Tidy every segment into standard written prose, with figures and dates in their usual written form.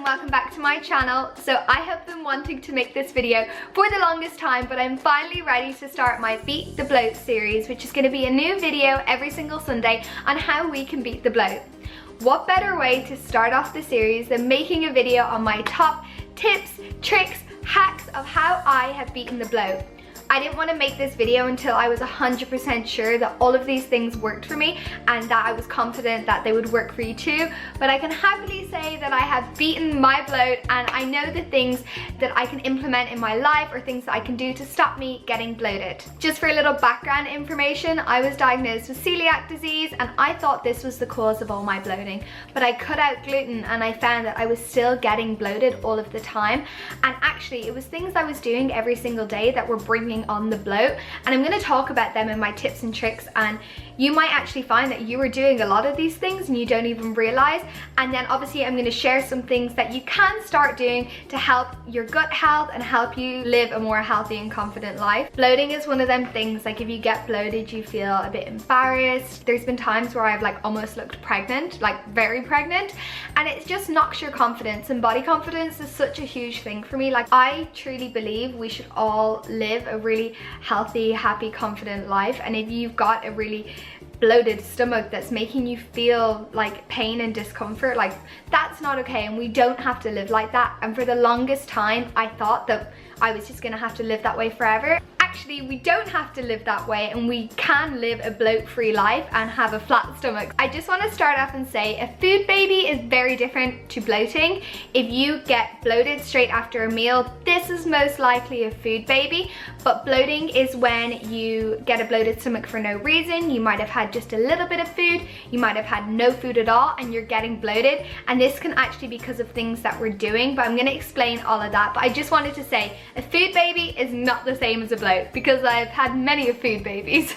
welcome back to my channel. So I have been wanting to make this video for the longest time, but I'm finally ready to start my Beat the Bloat series, which is going to be a new video every single Sunday on how we can beat the bloat. What better way to start off the series than making a video on my top tips, tricks, hacks of how I have beaten the bloat. I didn't want to make this video until I was 100% sure that all of these things worked for me and that I was confident that they would work for you too. But I can happily say that I have beaten my bloat, and I know the things that I can implement in my life or things that I can do to stop me getting bloated. Just for a little background information, I was diagnosed with celiac disease and I thought this was the cause of all my bloating. But I cut out gluten and I found that I was still getting bloated all of the time. And actually it was things I was doing every single day that were bringing on the bloat, and I'm going to talk about them in my tips and tricks, and you might actually find that you are doing a lot of these things and you don't even realize. And then obviously I'm going to share some things that you can start doing to help your gut health and help you live a more healthy and confident life. Bloating is one of them things, like if you get bloated you feel a bit embarrassed. There's been times where I've like almost looked pregnant, like very pregnant, and it just knocks your confidence, and body confidence is such a huge thing for me. Like I truly believe we should all live a really healthy, happy, confident life, and if you've got a really bloated stomach that's making you feel like pain and discomfort, like that's not okay, and we don't have to live like that. And for the longest time I thought that I was just gonna have to live that way forever. Actually, we don't have to live that way, and we can live a bloat-free life and have a flat stomach. I just want to start off and say a food baby is very different to bloating. If you get bloated straight after a meal, this is most likely a food baby. But bloating is when you get a bloated stomach for no reason. You might have had just a little bit of food, you might have had no food at all, and you're getting bloated. And this can actually be because of things that we're doing, but I'm going to explain all of that. But I just wanted to say a food baby is not the same as a bloat, because I've had many food babies.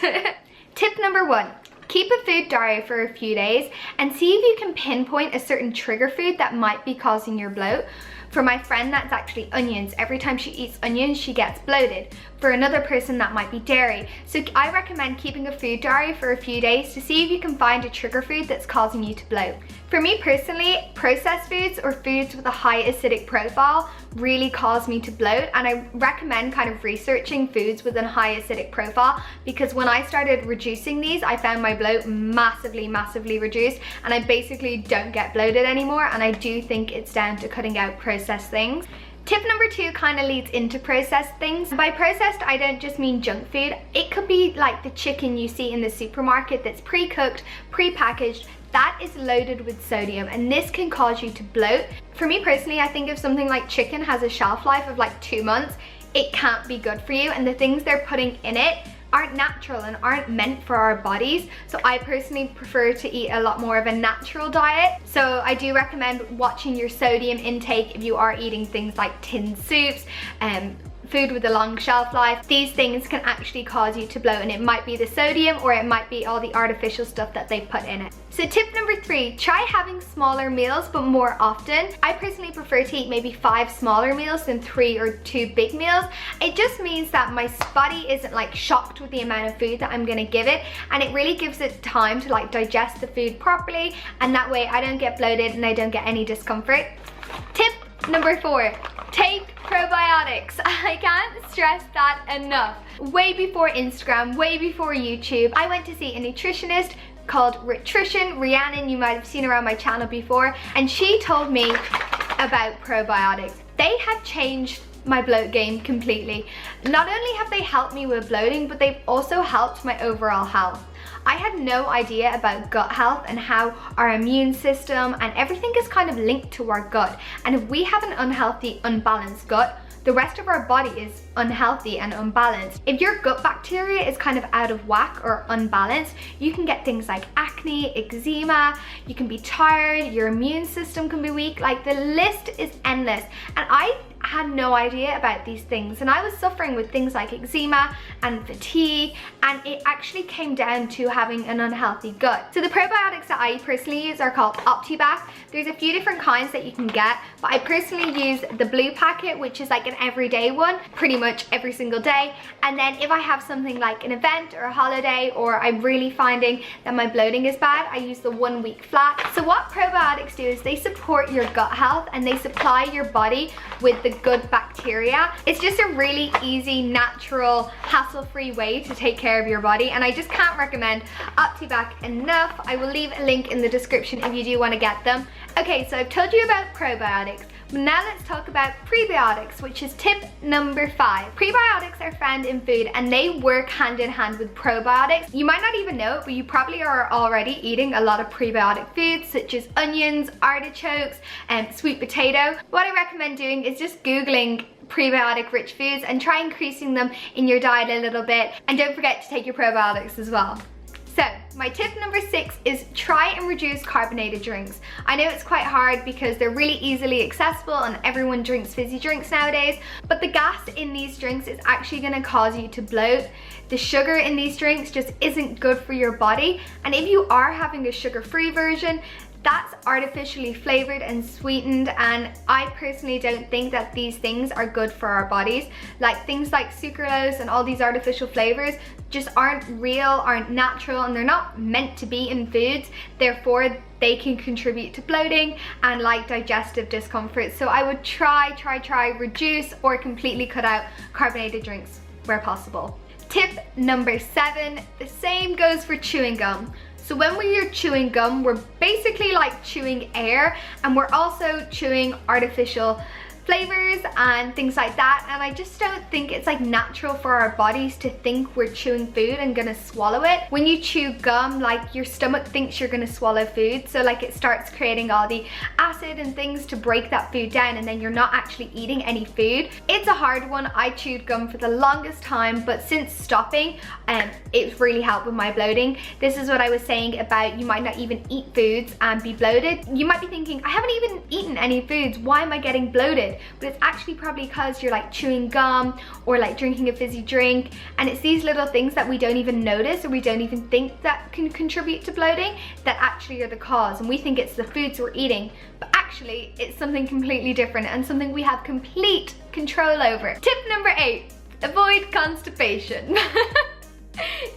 Tip number 1. Keep a food diary for a few days and see if you can pinpoint a certain trigger food that might be causing your bloat. For my friend, that's actually onions. Every time she eats onions, she gets bloated. For another person, that might be dairy. So I recommend keeping a food diary for a few days to see if you can find a trigger food that's causing you to bloat. For me personally, processed foods or foods with a high acidic profile really cause me to bloat, and I recommend kind of researching foods with a high acidic profile, because when I started reducing these, I found my bloat massively reduced, and I basically don't get bloated anymore, and I do think it's down to cutting out processed things. Tip number 2 kind of leads into processed things. By processed, I don't just mean junk food. It could be like the chicken you see in the supermarket that's pre-cooked, pre-packaged. That is loaded with sodium, and this can cause you to bloat. For me personally, I think if something like chicken has a shelf life of like 2 months, it can't be good for you, and the things they're putting in it aren't natural and aren't meant for our bodies. So I personally prefer to eat a lot more of a natural diet. So I do recommend watching your sodium intake if you are eating things like tinned soups, food with a long shelf life. These things can actually cause you to bloat, and it might be the sodium or it might be all the artificial stuff that they put in it. So tip number 3, try having smaller meals but more often. I personally prefer to eat maybe 5 smaller meals than 3 or 2 big meals. It just means that my body isn't like shocked with the amount of food that I'm gonna give it, and it really gives it time to like digest the food properly, and that way I don't get bloated and I don't get any discomfort. Tip number 4, take probiotics. I can't stress that enough. Way before Instagram, way before YouTube, I went to see a nutritionist called Rhiannon. You might have seen her on my channel before, and she told me about probiotics. They have changed my bloat game completely. Not only have they helped me with bloating, but they've also helped my overall health. I had no idea about gut health and how our immune system and everything is kind of linked to our gut. And if we have an unhealthy, unbalanced gut, the rest of our body is unhealthy and unbalanced. If your gut bacteria is kind of out of whack or unbalanced, you can get things like acne, eczema, you can be tired, your immune system can be weak, like the list is endless. And I had no idea about these things, and I was suffering with things like eczema and fatigue, and it actually came down to having an unhealthy gut. So the probiotics that I personally use are called OptiBac. There's a few different kinds that you can get, but I personally use the blue packet, which is like an everyday one, pretty much every single day. And then if I have something like an event or a holiday, or I'm really finding that my bloating is bad, I use the 1 week flat. So what probiotics do is they support your gut health and they supply your body with the good bacteria. It's just a really easy, natural, hassle-free way to take care of your body, and I just can't recommend OptiBac enough. I will leave a link in the description if you do want to get them. Okay, so I've told you about probiotics. Now let's talk about prebiotics, which is tip number 5. Prebiotics are found in food and they work hand in hand with probiotics. You might not even know it, but you probably are already eating a lot of prebiotic foods such as onions, artichokes, and sweet potato. What I recommend doing is just Googling prebiotic rich foods and try increasing them in your diet a little bit, and don't forget to take your probiotics as well. So my tip number 6 is try and reduce carbonated drinks. I know it's quite hard because they're really easily accessible and everyone drinks fizzy drinks nowadays, but the gas in these drinks is actually going to cause you to bloat. The sugar in these drinks just isn't good for your body, and if you are having a sugar-free version, that's artificially flavored and sweetened, and I personally don't think that these things are good for our bodies. Like things like sucralose and all these artificial flavors just aren't real, aren't natural, and they're not meant to be in foods. Therefore, they can contribute to bloating and like digestive discomfort. So I would try, reduce or completely cut out carbonated drinks where possible. Tip number 7, the same goes for chewing gum. So when we're chewing gum, we're basically like chewing air, and we're also chewing artificial flavors and things like that, and I just don't think it's like natural for our bodies to think we're chewing food and gonna swallow it. When you chew gum, like your stomach thinks you're gonna swallow food, so like it starts creating all the acid and things to break that food down, and then you're not actually eating any food. It's a hard one. I chewed gum for the longest time, but since stopping, it's really helped with my bloating. This is what I was saying about you might not even eat foods and be bloated. You might be thinking, I haven't even eaten any foods, why am I getting bloated? But it's actually probably because you're like chewing gum or like drinking a fizzy drink, and it's these little things that we don't even notice or we don't even think that can contribute to bloating that actually are the cause, and we think it's the foods we're eating, but actually it's something completely different and something we have complete control over. Tip number 8, avoid constipation.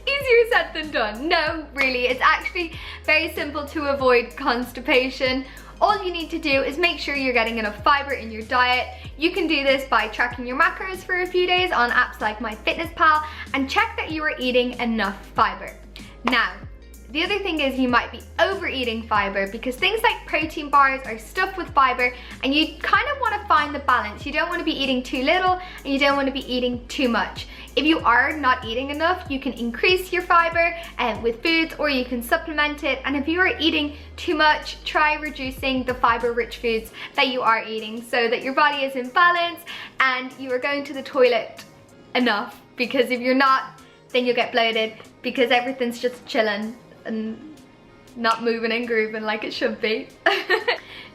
Easier said than done. No, really, it's actually very simple to avoid constipation. All you need to do is make sure you're getting enough fiber in your diet. You can do this by tracking your macros for a few days on apps like MyFitnessPal, and check that you are eating enough fiber. Now, the other thing is you might be overeating fiber, because things like protein bars are stuffed with fiber, and you kind of want to find the balance. You don't want to be eating too little and you don't want to be eating too much. If you are not eating enough, you can increase your fiber with foods, or you can supplement it. And if you are eating too much, try reducing the fiber-rich foods that you are eating so that your body is in balance and you are going to the toilet enough, because if you're not, then you'll get bloated because everything's just chilling and not moving and grooving like it should be.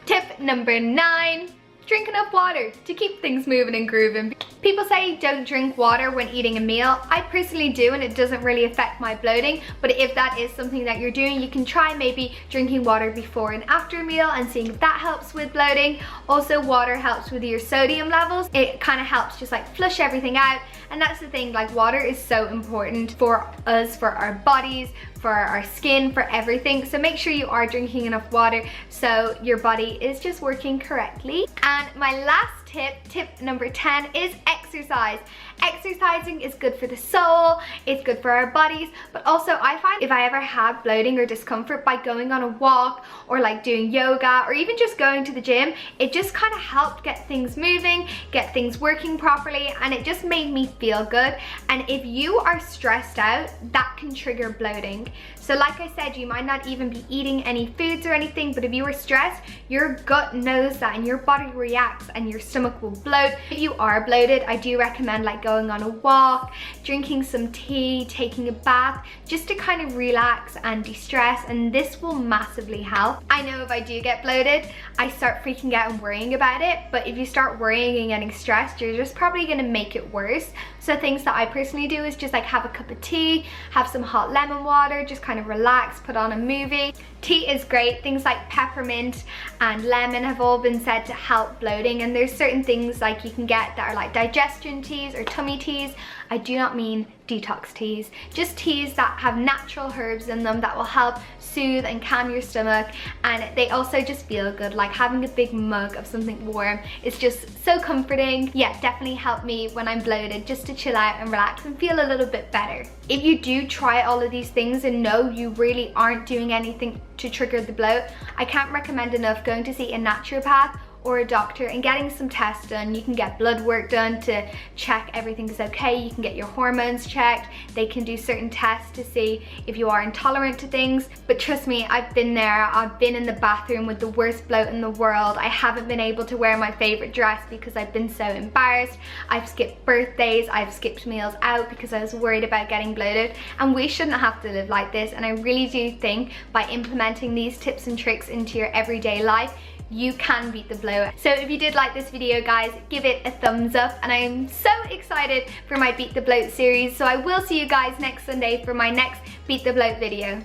Tip number 9, drink enough water to keep things moving and grooving. People say don't drink water when eating a meal. I personally do, and it doesn't really affect my bloating, but if that is something that you're doing, you can try maybe drinking water before and after a meal and seeing if that helps with bloating. Also, water helps with your sodium levels. It kind of helps just like flush everything out, and that's the thing, like water is so important for us, for our bodies, for our skin, for everything. So make sure you are drinking enough water so your body is just working correctly. And my last tip number 10, is exercise. Exercising is good for the soul, it's good for our bodies, but also I find if I ever have bloating or discomfort, by going on a walk or like doing yoga or even just going to the gym, it just kind of helped get things moving, get things working properly, and it just made me feel good. And if you are stressed out, that can trigger bloating. So like I said, you might not even be eating any foods or anything, but if you are stressed, your gut knows that and your body reacts and your stomach will bloat. If you are bloated, I do recommend like going on a walk, drinking some tea, taking a bath, just to kind of relax and de-stress, and this will massively help. I know if I do get bloated, I start freaking out and worrying about it, but if you start worrying and getting stressed, you're just probably gonna make it worse. So things that I personally do is just like have a cup of tea, have some hot lemon water, just kind of relax, put on a movie. Tea is great. Things like peppermint and lemon have all been said to help bloating, and there's certain things like you can get that are like digestion teas or tummy teas. I do not mean detox teas, just teas that have natural herbs in them that will help soothe and calm your stomach, and they also just feel good. Like having a big mug of something warm is just so comforting. Yeah, definitely help me when I'm bloated, just to chill out and relax and feel a little bit better. If you do try all of these things and know you really aren't doing anything to trigger the bloat, I can't recommend enough going to see a naturopath or a doctor and getting some tests done. You can get blood work done to check everything's okay. You can get your hormones checked. They can do certain tests to see if you are intolerant to things. But trust me, I've been there. I've been in the bathroom with the worst bloat in the world. I haven't been able to wear my favorite dress because I've been so embarrassed. I've skipped birthdays. I've skipped meals out because I was worried about getting bloated. And we shouldn't have to live like this. And I really do think by implementing these tips and tricks into your everyday life, you can beat the bloat. So if you did like this video, guys, give it a thumbs up, and I am so excited for my Beat the Bloat series. So I will see you guys next Sunday for my next Beat the Bloat video.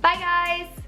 Bye guys!